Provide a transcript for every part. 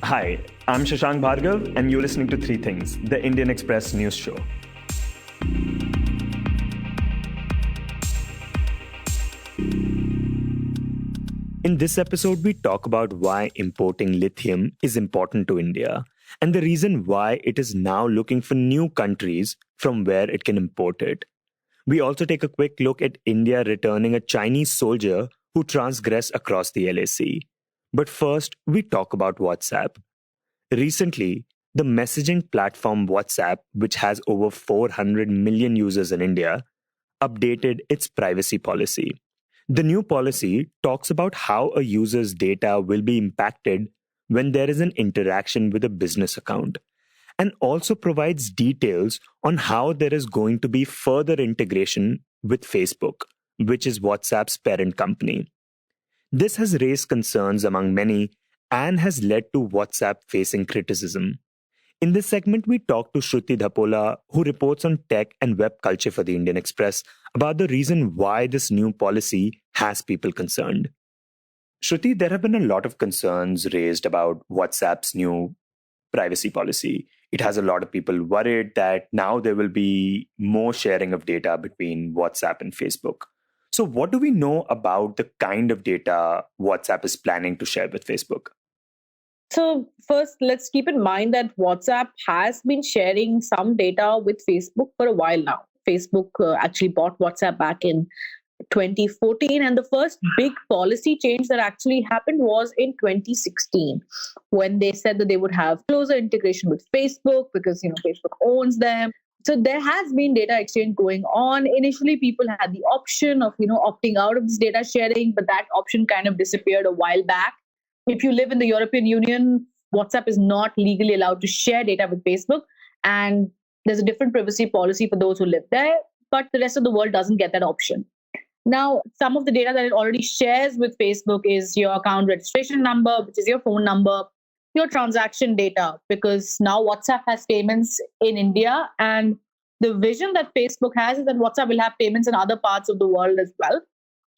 Hi, I'm Shashank Bhargav, and you're listening to Three Things, the Indian Express news show. In this episode, we talk about why importing lithium is important to India and the reason why it is now looking for new countries from where it can import it. We also take a quick look at India returning a Chinese soldier who transgressed across the LAC. But first, we talk about WhatsApp. Recently, the messaging platform WhatsApp, which has over 400 million users in India, updated its privacy policy. The new policy talks about how a user's data will be impacted when there is an interaction with a business account, and also provides details on how there is going to be further integration with Facebook, which is WhatsApp's parent company. This has raised concerns among many and has led to WhatsApp facing criticism. In this segment, we talk to Shruti Dhapola, who reports on tech and web culture for the Indian Express, about the reason why this new policy has people concerned. Shruti, there have been a lot of concerns raised about WhatsApp's new privacy policy. It has a lot of people worried that now there will be more sharing of data between WhatsApp and Facebook. So, what do we know about the kind of data WhatsApp is planning to share with Facebook? So, first, let's keep in mind that WhatsApp has been sharing some data with Facebook for a while now. Facebook actually bought WhatsApp back in 2014, and the first big policy change that actually happened was in 2016 when they said that they would have closer integration with Facebook because Facebook owns them. So there has been data exchange going on. Initially, people had the option of opting out of this data sharing, but that option kind of disappeared a while back. If you live in the European Union, WhatsApp is not legally allowed to share data with Facebook, and there's a different privacy policy for those who live there, but the rest of the world doesn't get that option. Now, some of the data that it already shares with Facebook is your account registration number, which is your phone number, your transaction data, because now WhatsApp has payments in India. And the vision that Facebook has is that WhatsApp will have payments in other parts of the world as well.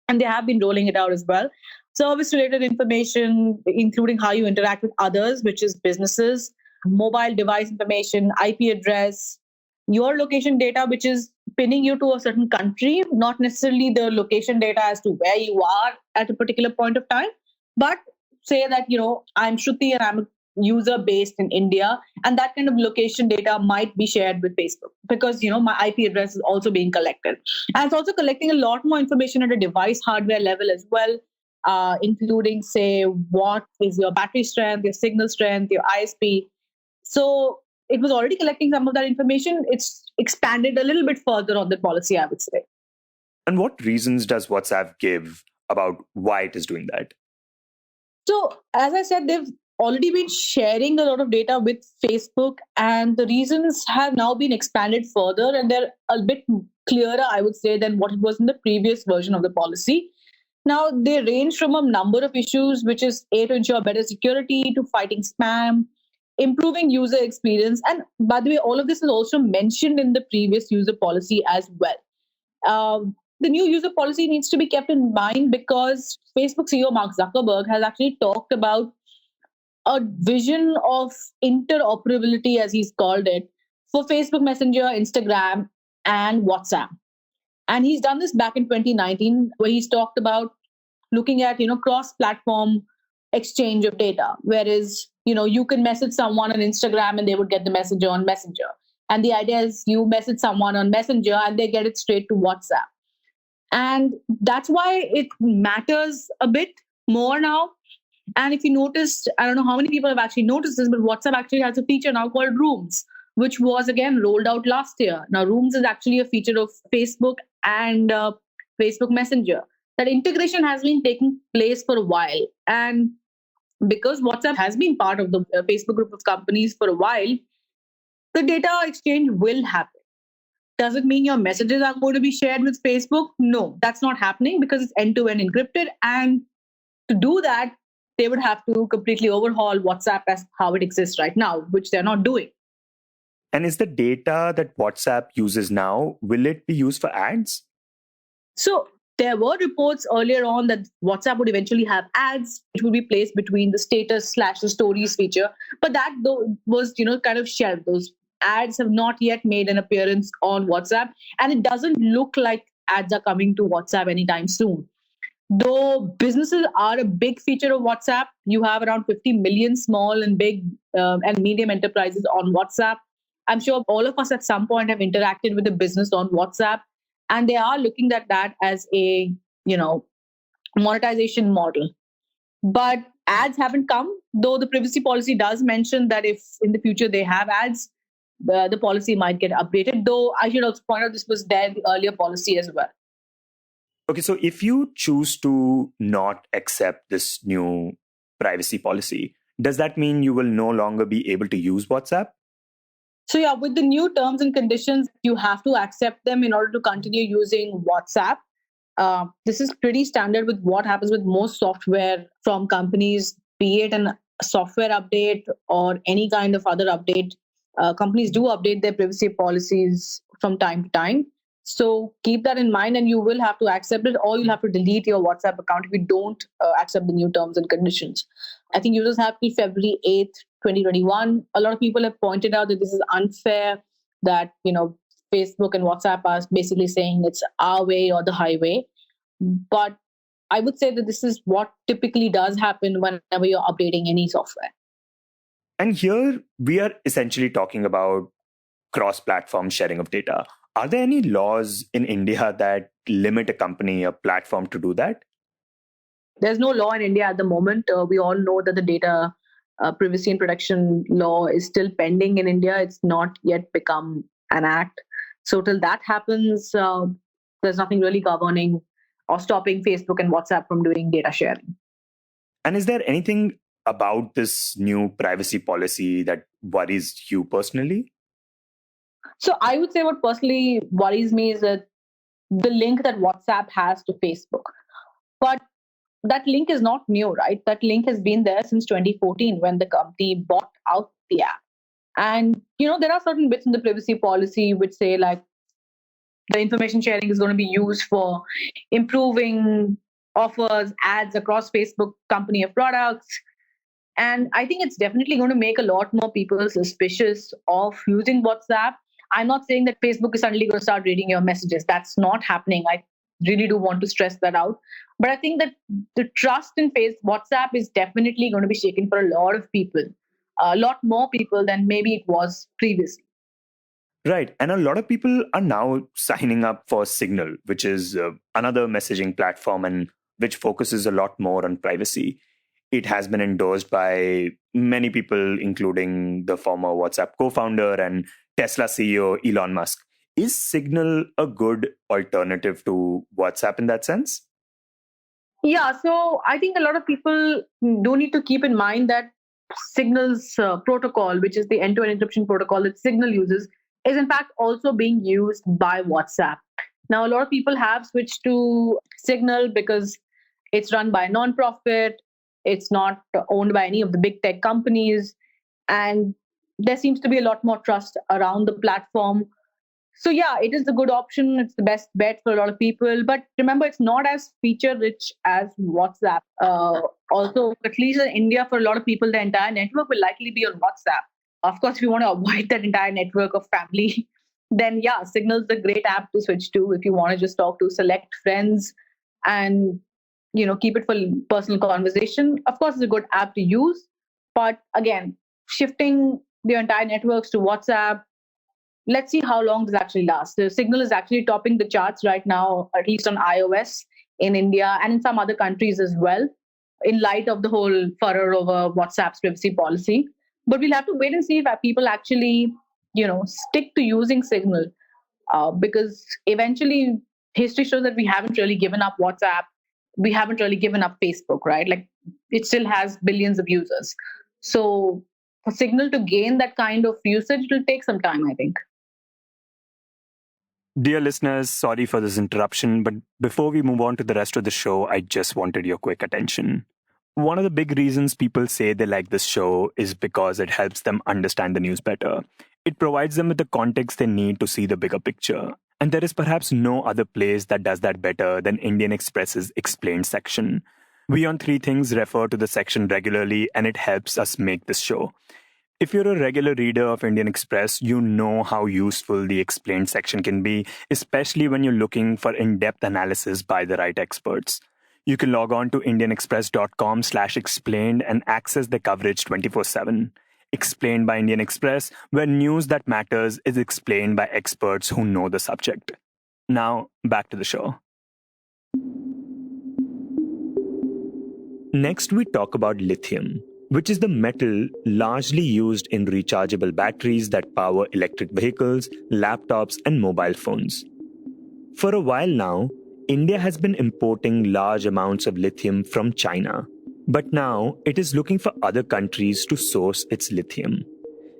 And they have been rolling it out as well. Service related information, including how you interact with others, which is businesses, mobile device information, IP address, your location data, which is pinning you to a certain country, not necessarily the location data as to where you are at a particular point of time, but say that, I'm Shruti and I'm a user based in India, and that kind of location data might be shared with Facebook because, my IP address is also being collected. And it's also collecting a lot more information at a device hardware level as well, including, say, what is your battery strength, your signal strength, your ISP. So it was already collecting some of that information. It's expanded a little bit further on the policy, I would say. And what reasons does WhatsApp give about why it is doing that? So, as I said, they've already been sharing a lot of data with Facebook, and the reasons have now been expanded further, and they're a bit clearer, I would say, than what it was in the previous version of the policy. Now, they range from a number of issues, which is A, to ensure better security, to fighting spam, improving user experience. And by the way, all of this is also mentioned in the previous user policy as well. The new user policy needs to be kept in mind because Facebook CEO Mark Zuckerberg has actually talked about a vision of interoperability, as he's called it, for Facebook Messenger, Instagram, and WhatsApp. And he's done this back in 2019, where he's talked about looking at cross-platform exchange of data, whereas you can message someone on Instagram and they would get the message on Messenger. And the idea is you message someone on Messenger and they get it straight to WhatsApp. And that's why it matters a bit more now. And if you noticed, I don't know how many people have actually noticed this, but WhatsApp actually has a feature now called Rooms, which was again rolled out last year. Now, Rooms is actually a feature of Facebook and Facebook Messenger. That integration has been taking place for a while. And because WhatsApp has been part of the Facebook group of companies for a while, the data exchange will happen. Does it mean your messages are going to be shared with Facebook? No, that's not happening because it's end-to-end encrypted. And to do that, they would have to completely overhaul WhatsApp as how it exists right now, which they're not doing. And is the data that WhatsApp uses now, will it be used for ads? So There were reports earlier on that WhatsApp would eventually have ads which would be placed between the status slash the stories feature, but that though was kind of shelved. Those ads have not yet made an appearance on WhatsApp, and it doesn't look like ads are coming to WhatsApp anytime soon. Though businesses are a big feature of WhatsApp, you have around 50 million small and big and medium enterprises on WhatsApp. I'm sure all of us at some point have interacted with a business on WhatsApp, and they are looking at that as a monetization model. But ads haven't come, though the privacy policy does mention that if in the future they have ads, the policy might get updated. Though I should also point out this was there the earlier policy as well. Okay, so if you choose to not accept this new privacy policy, does that mean you will no longer be able to use WhatsApp? So yeah, with the new terms and conditions, you have to accept them in order to continue using WhatsApp. This is pretty standard with what happens with most software from companies, be it a software update or any kind of other update. Companies do update their privacy policies from time to time. So keep that in mind, and you will have to accept it, or you'll have to delete your WhatsApp account if you don't accept the new terms and conditions. I think users have till February 8th, 2021. A lot of people have pointed out that this is unfair, that Facebook and WhatsApp are basically saying it's our way or the highway. But I would say that this is what typically does happen whenever you're updating any software. And here we are essentially talking about cross-platform sharing of data. Are there any laws in India that limit a company, a platform to do that? There's no law in India at the moment. We all know that the data privacy and protection law is still pending in India. It's not yet become an act. So till that happens, there's nothing really governing or stopping Facebook and WhatsApp from doing data sharing. And is there anything about this new privacy policy that worries you personally? So I would say what personally worries me is that the link that WhatsApp has to Facebook. But that link is not new, right? That link has been there since 2014 when the company bought out the app. And, there are certain bits in the privacy policy which say like the information sharing is going to be used for improving offers, ads across Facebook company of products. And I think it's definitely going to make a lot more people suspicious of using WhatsApp. I'm not saying that Facebook is suddenly going to start reading your messages. That's not happening. I really do want to stress that out. But I think that the trust in WhatsApp is definitely going to be shaken for a lot of people, a lot more people than maybe it was previously. Right. And a lot of people are now signing up for Signal, which is another messaging platform and which focuses a lot more on privacy. It has been endorsed by many people, including the former WhatsApp co-founder and Tesla CEO Elon Musk. Is Signal a good alternative to WhatsApp in that sense? Yeah, so I think a lot of people do need to keep in mind that Signal's protocol, which is the end-to-end encryption protocol that Signal uses, is in fact also being used by WhatsApp. Now, a lot of people have switched to Signal because it's run by a non-profit, it's not owned by any of the big tech companies, and there seems to be a lot more trust around the platform. So yeah, it is a good option. It's the best bet for a lot of people. But remember, it's not as feature rich as WhatsApp. Also, at least in India, for a lot of people, the entire network will likely be on WhatsApp. Of course, if you want to avoid that entire network of family, then yeah, Signal's a great app to switch to if you want to just talk to select friends and keep it for personal conversation. Of course, it's a good app to use. But again, shifting the entire networks to WhatsApp, let's see how long this actually lasts. The Signal is actually topping the charts right now, at least on iOS in India and in some other countries as well, in light of the whole furor over WhatsApp's privacy policy. But we'll have to wait and see if people actually, stick to using Signal, because eventually history shows that we haven't really given up WhatsApp. We haven't really given up Facebook, right? Like it still has billions of users. So for Signal to gain that kind of usage, it will take some time, I think. Dear listeners, sorry for this interruption, but before we move on to the rest of the show, I just wanted your quick attention. One of the big reasons people say they like this show is because it helps them understand the news better. It provides them with the context they need to see the bigger picture. And there is perhaps no other place that does that better than Indian Express's Explained section. We on Three Things refer to the section regularly, and it helps us make this show. If you're a regular reader of Indian Express, you know how useful the Explained section can be, especially when you're looking for in-depth analysis by the right experts. You can log on to indianexpress.com/explained and access the coverage 24/7. Explained by Indian Express, where news that matters is explained by experts who know the subject. Now, back to the show. Next, we talk about lithium, which is the metal largely used in rechargeable batteries that power electric vehicles, laptops, and mobile phones. For a while now, India has been importing large amounts of lithium from China, but now it is looking for other countries to source its lithium.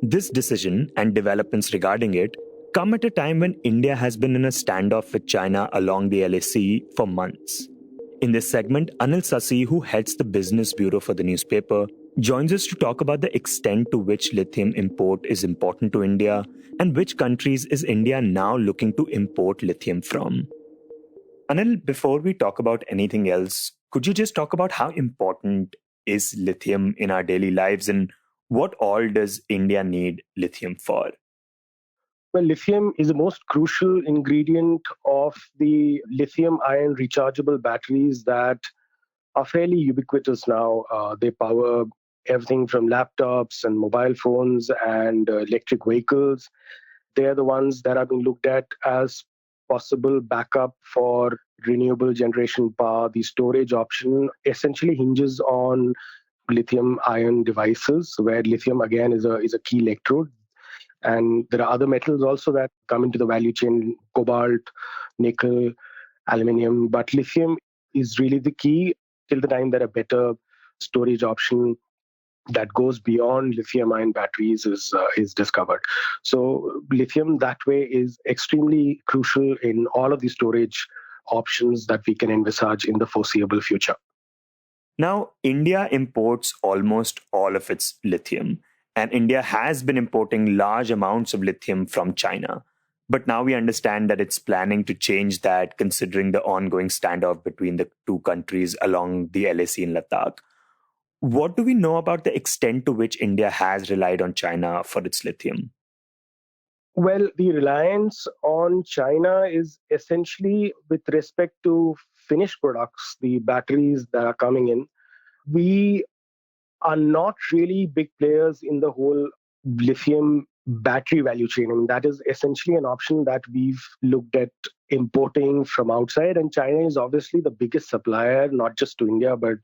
This decision and developments regarding it come at a time when India has been in a standoff with China along the LAC for months. In this segment, Anil Sasi, who heads the business bureau for the newspaper, joins us to talk about the extent to which lithium import is important to India and which countries is India now looking to import lithium from. Anil, before we talk about anything else, could you just talk about how important is lithium in our daily lives and what all does India need lithium for? Well, lithium is the most crucial ingredient of the lithium ion rechargeable batteries that are fairly ubiquitous now. They power everything from laptops and mobile phones and electric vehicles. They're the ones that are being looked at as possible backup for renewable generation power. The storage option essentially hinges on lithium ion devices, where lithium again is a key electrode. And there are other metals also that come into the value chain: cobalt, nickel, aluminium. But lithium is really the key till the time that a better storage option that goes beyond lithium-ion batteries is discovered. So lithium that way is extremely crucial in all of the storage options that we can envisage in the foreseeable future. Now, India imports almost all of its lithium, and India has been importing large amounts of lithium from China. But now we understand that it's planning to change that considering the ongoing standoff between the two countries along the LAC in Ladakh. What do we know about the extent to which India has relied on China for its lithium? Well, the reliance on China is essentially with respect to finished products, the batteries that are coming in. We are not really big players in the whole lithium battery value chain. And that is essentially an option that we've looked at importing from outside. And China is obviously the biggest supplier, not just to India, but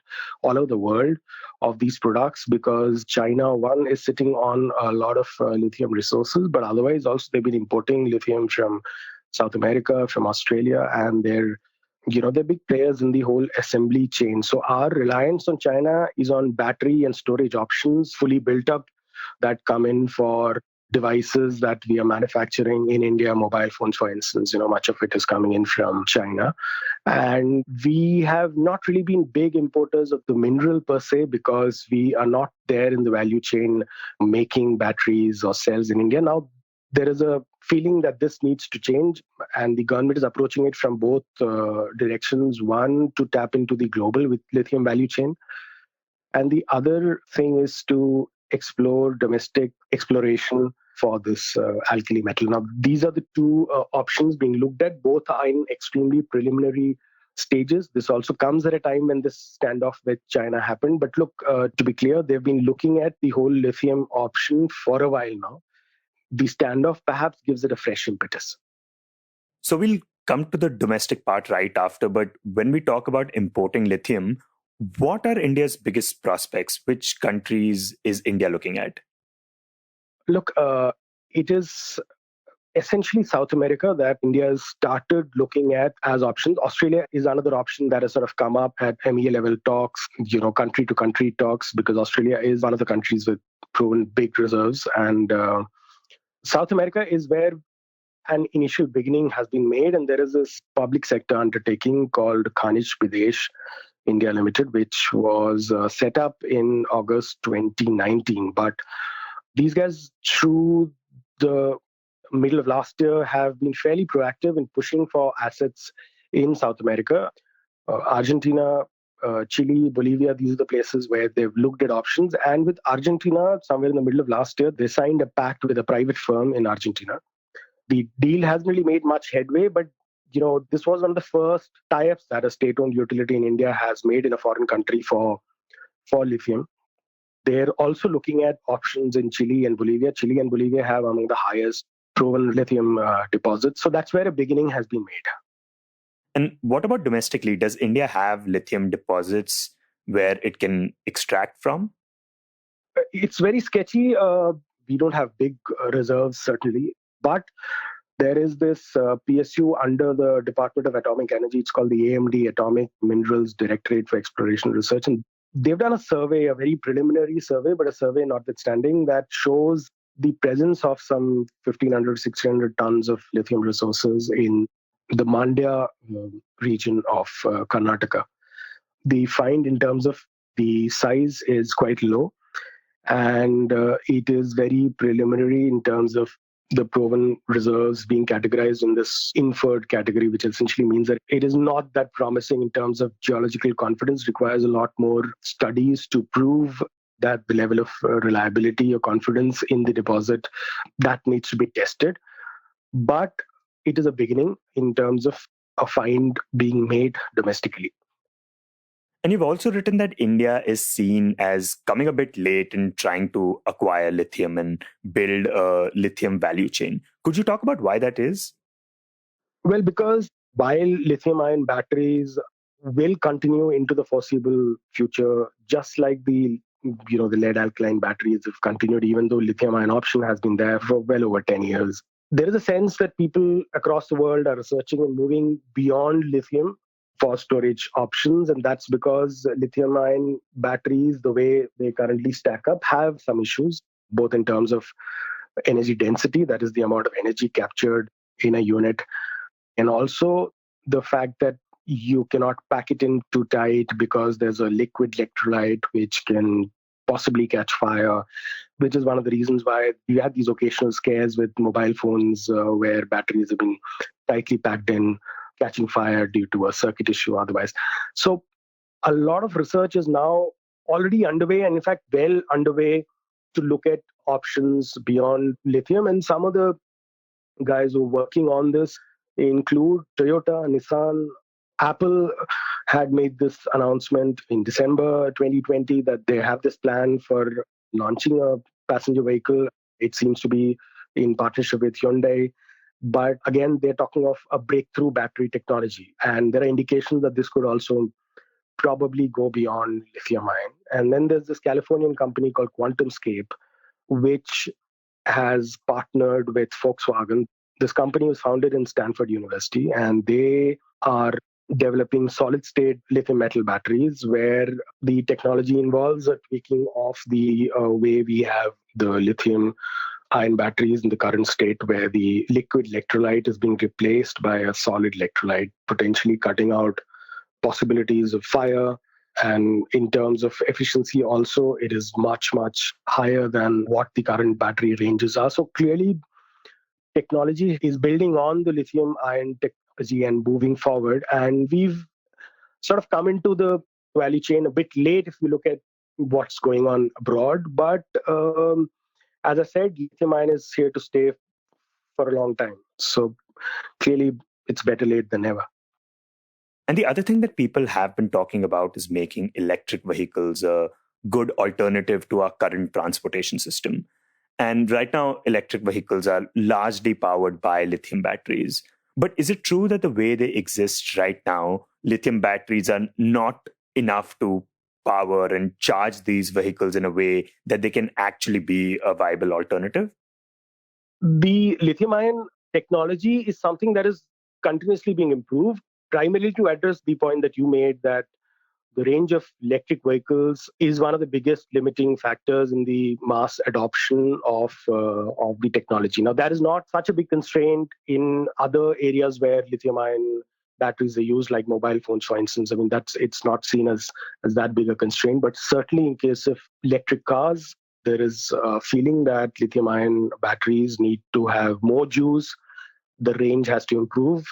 all over the world of these products, because China, one, is sitting on a lot of lithium resources, but otherwise also they've been importing lithium from South America, from Australia, and they're big players in the whole assembly chain. So our reliance on China is on battery and storage options fully built up that come in for devices that we are manufacturing in India, mobile phones, for instance. Much of it is coming in from China. And we have not really been big importers of the mineral per se, because we are not there in the value chain making batteries or cells in India. Now, there is a feeling that this needs to change, and the government is approaching it from both directions. One, to tap into the global with lithium value chain, and the other thing is to explore domestic exploration for this alkali metal. Now, these are the two options being looked at. Both are in extremely preliminary stages. This also comes at a time when this standoff with China happened. But look, to be clear, they've been looking at the whole lithium option for a while now. The standoff perhaps gives it a fresh impetus. So we'll come to the domestic part right after, but when we talk about importing lithium, what are India's biggest prospects? Which countries is India looking at? Look, it is essentially South America that India has started looking at as options. Australia is another option that has sort of come up at MEA level talks, country to country talks, because Australia is one of the countries with proven big reserves. And South America is where an initial beginning has been made, and there is this public sector undertaking called Khanij Bidesh India Limited, which was set up in August 2019. But these guys, through the middle of last year, have been fairly proactive in pushing for assets in South America. Argentina, Chile, Bolivia, these are the places where they've looked at options. And with Argentina, somewhere in the middle of last year, they signed a pact with a private firm in Argentina. The deal hasn't really made much headway, but this was one of the first tie-ups that a state-owned utility in India has made in a foreign country for lithium. They're also looking at options in Chile and Bolivia. Chile and Bolivia have among the highest proven lithium deposits. So that's where a beginning has been made. And what about domestically? Does India have lithium deposits where it can extract from? It's very sketchy. We don't have big reserves, certainly. But there is this PSU under the Department of Atomic Energy. It's called the AMD, Atomic Minerals Directorate for Exploration and Research. And they've done a survey, a very preliminary survey, but a survey notwithstanding, that shows the presence of some 1,500, 1,600 tons of lithium resources in the Mandya region of Karnataka. The find in terms of the size is quite low, and it is very preliminary in terms of the proven reserves being categorized in this inferred category, which essentially means that it is not that promising in terms of geological confidence. It requires a lot more studies to prove that the level of reliability or confidence in the deposit that needs to be tested. But it is a beginning in terms of a find being made domestically. And you've also written that India is seen as coming a bit late in trying to acquire lithium and build a lithium value chain. Could you talk about why that is? Well, because while lithium-ion batteries will continue into the foreseeable future, just like the lead alkaline batteries have continued, even though lithium-ion option has been there for well over 10 years. There is a sense that people across the world are researching and moving beyond lithium for storage options. And that's because lithium ion batteries, the way they currently stack up, have some issues, both in terms of energy density, that is the amount of energy captured in a unit, and also the fact that you cannot pack it in too tight because there's a liquid electrolyte which can possibly catch fire, which is one of the reasons why you had these occasional scares with mobile phones where batteries have been tightly packed in, catching fire due to a circuit issue otherwise. So a lot of research is now already underway, and in fact well underway, to look at options beyond lithium. And some of the guys who are working on this include Toyota, Nissan. Apple had made this announcement in December 2020 that they have this plan for launching a passenger vehicle. It seems to be in partnership with Hyundai. But again, they're talking of a breakthrough battery technology. And there are indications that this could also probably go beyond lithium ion. And then there's this Californian company called QuantumScape, which has partnered with Volkswagen. This company was founded in Stanford University, and they are developing solid state lithium metal batteries where the technology involves a tweaking of the way we have the lithium ion batteries in the current state, where the liquid electrolyte is being replaced by a solid electrolyte, potentially cutting out possibilities of fire. And in terms of efficiency also, it is much, much higher than what the current battery ranges are. So clearly, technology is building on the lithium ion technology and moving forward. And we've sort of come into the value chain a bit late if we look at what's going on abroad. But as I said, lithium ion is here to stay for a long time. So clearly, it's better late than never. And the other thing that people have been talking about is making electric vehicles a good alternative to our current transportation system. And right now, electric vehicles are largely powered by lithium batteries. But is it true that the way they exist right now, lithium batteries are not enough to power and charge these vehicles in a way that they can actually be a viable alternative? The lithium ion technology is something that is continuously being improved, primarily to address the point that you made, that the range of electric vehicles is one of the biggest limiting factors in the mass adoption of the technology. Now, that is not such a big constraint in other areas where lithium-ion batteries are used, like mobile phones, for instance. I mean, it's not seen as that big a constraint. But certainly, in case of electric cars, there is a feeling that lithium-ion batteries need to have more juice. The range has to improve.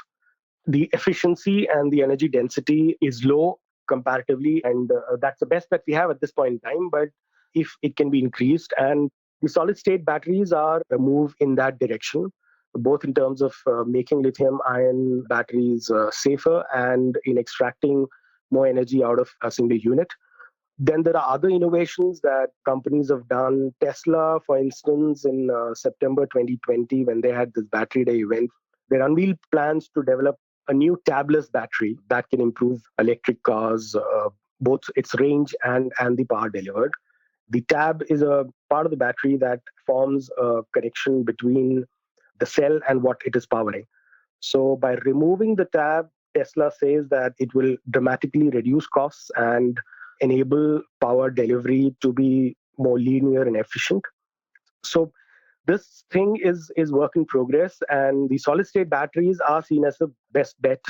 The efficiency and the energy density is low comparatively, and that's the best that we have at this point in time. But if it can be increased, and the solid-state batteries are a move in that direction, both in terms of making lithium-ion batteries safer and in extracting more energy out of a single unit. Then there are other innovations that companies have done. Tesla, for instance, in September 2020, when they had this battery day event, they unveiled plans to develop a new tabless battery that can improve electric cars, both its range and the power delivered. The tab is a part of the battery that forms a connection between the cell and what it is powering. So by removing the tab, Tesla says that it will dramatically reduce costs and enable power delivery to be more linear and efficient. So this thing is work in progress, and the solid state batteries are seen as the best bet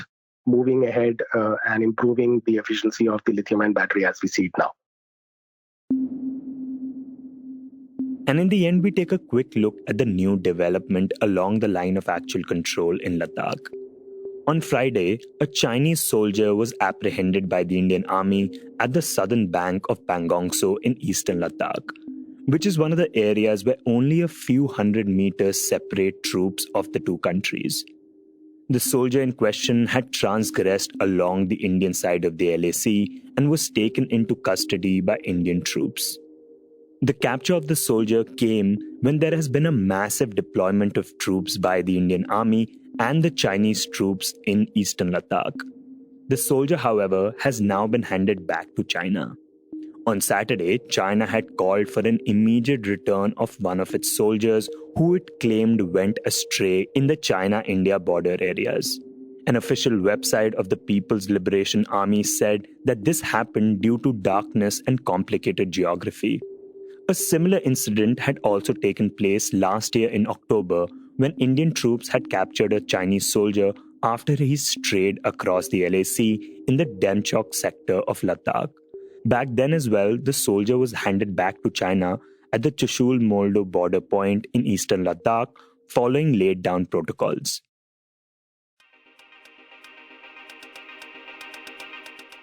moving ahead and improving the efficiency of the lithium ion battery as we see it now. And in the end, we take a quick look at the new development along the line of actual control in Ladakh. On Friday, a Chinese soldier was apprehended by the Indian Army at the southern bank of Pangong Tso in eastern Ladakh, which is one of the areas where only a few hundred meters separate troops of the two countries. The soldier in question had transgressed along the Indian side of the LAC and was taken into custody by Indian troops. The capture of the soldier came when there has been a massive deployment of troops by the Indian Army and the Chinese troops in eastern Ladakh. The soldier, however, has now been handed back to China. On Saturday, China had called for an immediate return of one of its soldiers who it claimed went astray in the China-India border areas. An official website of the People's Liberation Army said that this happened due to darkness and complicated geography. A similar incident had also taken place last year in October when Indian troops had captured a Chinese soldier after he strayed across the LAC in the Demchok sector of Ladakh. Back then as well, the soldier was handed back to China at the Chushul-Moldo border point in eastern Ladakh following laid down protocols.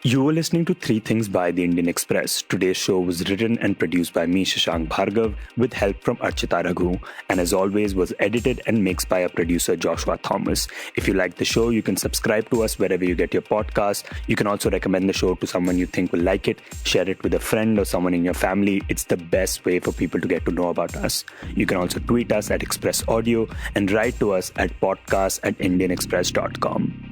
You were listening to Three Things by The Indian Express. Today's show was written and produced by me, Shashank Bhargav, with help from Archita Raghu, and as always was edited and mixed by our producer Joshua Thomas. If you like the show, you can subscribe to us wherever you get your podcasts. You can also recommend the show to someone you think will like it, share it with a friend or someone in your family. It's the best way for people to get to know about us. You can also tweet us at Express Audio and write to us at podcast@indianexpress.com.